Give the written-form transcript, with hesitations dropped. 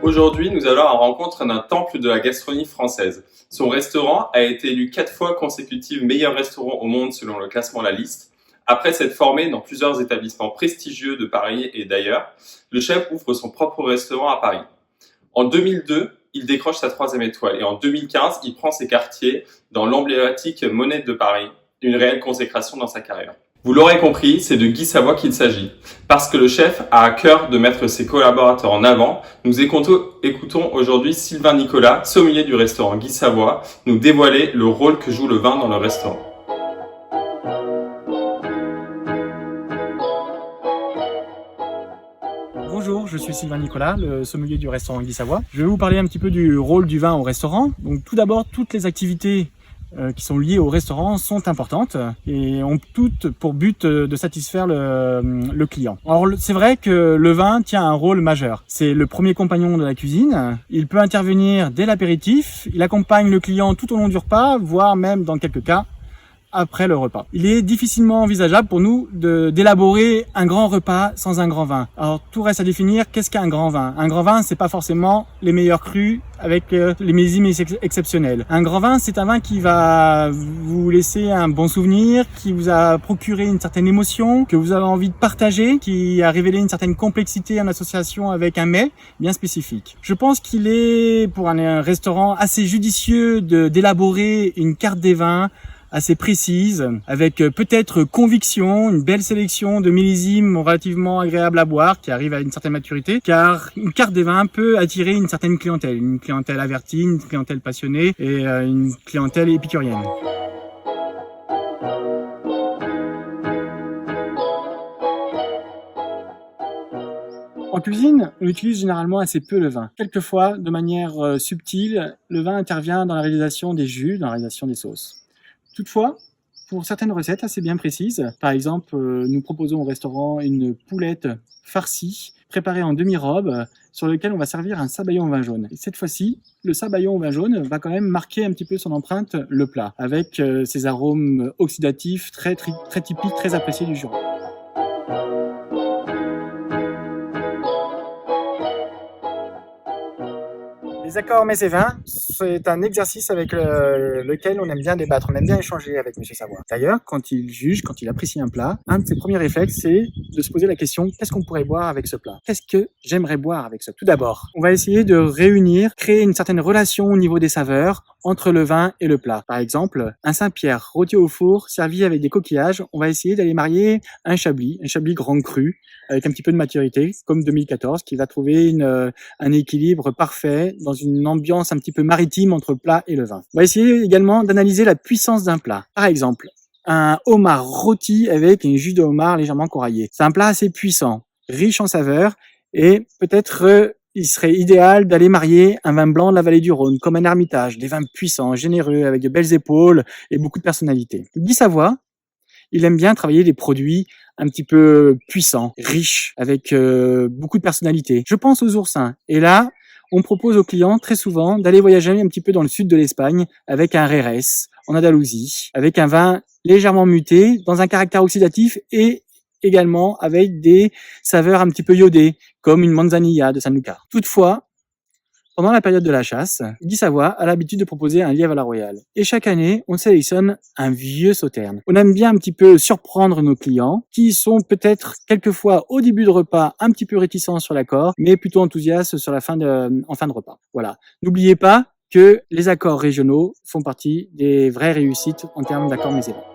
Aujourd'hui, nous allons à la rencontre d'un temple de la gastronomie française. Son restaurant a été élu 4 fois consécutive meilleur restaurant au monde selon le classement La Liste. Après s'être formé dans plusieurs établissements prestigieux de Paris et d'ailleurs, le chef ouvre son propre restaurant à Paris. En 2002, il décroche sa 3e étoile et en 2015, il prend ses quartiers dans l'emblématique Monnaie de Paris, une réelle consécration dans sa carrière. Vous l'aurez compris, c'est de Guy Savoy qu'il s'agit. Parce que le chef a à cœur de mettre ses collaborateurs en avant, nous écoutons aujourd'hui Sylvain Nicolas, sommelier du restaurant Guy Savoy, nous dévoiler le rôle que joue le vin dans le restaurant. Bonjour, je suis Sylvain Nicolas, le sommelier du restaurant Guy Savoy. Je vais vous parler un petit peu du rôle du vin au restaurant. Donc tout d'abord, toutes les activités qui sont liées au restaurant sont importantes et ont toutes pour but de satisfaire le client. Alors c'est vrai que le vin tient un rôle majeur. C'est le premier compagnon de la cuisine. Il peut intervenir dès l'apéritif. Il accompagne le client tout au long du repas, voire même dans quelques cas après le repas. Il est difficilement envisageable pour nous d'élaborer un grand repas sans un grand vin. Alors tout reste à définir, qu'est-ce qu'un grand vin? Un grand vin, c'est pas forcément les meilleurs crus avec les millésimes exceptionnels. Un grand vin, c'est un vin qui va vous laisser un bon souvenir, qui vous a procuré une certaine émotion, que vous avez envie de partager, qui a révélé une certaine complexité en association avec un mets bien spécifique. Je pense qu'il est, pour un restaurant, assez judicieux d'élaborer une carte des vins assez précise, avec peut-être conviction, une belle sélection de millésimes relativement agréables à boire, qui arrivent à une certaine maturité, car une carte des vins peut attirer une certaine clientèle avertie, une clientèle passionnée et une clientèle épicurienne. En cuisine, on utilise généralement assez peu le vin. Quelquefois, de manière subtile, le vin intervient dans la réalisation des jus, dans la réalisation des sauces. Toutefois, pour certaines recettes assez bien précises, par exemple, nous proposons au restaurant une poulette farcie, préparée en demi-robe, sur laquelle on va servir un sabayon au vin jaune. Et cette fois-ci, le sabayon au vin jaune va quand même marquer un petit peu son empreinte, le plat, avec ses arômes oxydatifs très typiques, très appréciés du Jura. Les accords mets et vins, c'est un exercice avec lequel on aime bien débattre, on aime bien échanger avec M. Savoy. D'ailleurs, quand il juge, quand il apprécie un plat, un de ses premiers réflexes, c'est de se poser la question, qu'est-ce qu'on pourrait boire avec ce plat? Qu'est-ce que j'aimerais boire avec ce plat? Tout d'abord, on va essayer de réunir, créer une certaine relation au niveau des saveurs entre le vin et le plat. Par exemple, un Saint-Pierre rôti au four, servi avec des coquillages, on va essayer d'aller marier un Chablis grand cru, avec un petit peu de maturité, comme 2014, qui va trouver un équilibre parfait dans une ambiance un petit peu maritime entre le plat et le vin. On va essayer également d'analyser la puissance d'un plat. Par exemple, un homard rôti avec un jus de homard légèrement coraillé. C'est un plat assez puissant, riche en saveurs et peut-être il serait idéal d'aller marier un vin blanc de la vallée du Rhône, comme un Hermitage, des vins puissants, généreux, avec de belles épaules et beaucoup de personnalité. Guy Savoy, il aime bien travailler des produits un petit peu puissants, riches, avec beaucoup de personnalité. Je pense aux oursins. Et là, on propose aux clients très souvent d'aller voyager un petit peu dans le sud de l'Espagne avec un Jerez en Andalousie, avec un vin légèrement muté, dans un caractère oxydatif et également avec des saveurs un petit peu iodées, comme une manzanilla de Sanlúcar. Toutefois, pendant la période de la chasse, Guy Savoy a l'habitude de proposer un lièvre à la royale. Et chaque année, on sélectionne un vieux sauterne. On aime bien un petit peu surprendre nos clients, qui sont peut-être quelquefois au début de repas un petit peu réticents sur l'accord, mais plutôt enthousiastes sur en fin de repas. Voilà. N'oubliez pas que les accords régionaux font partie des vraies réussites en termes d'accords mets et vins.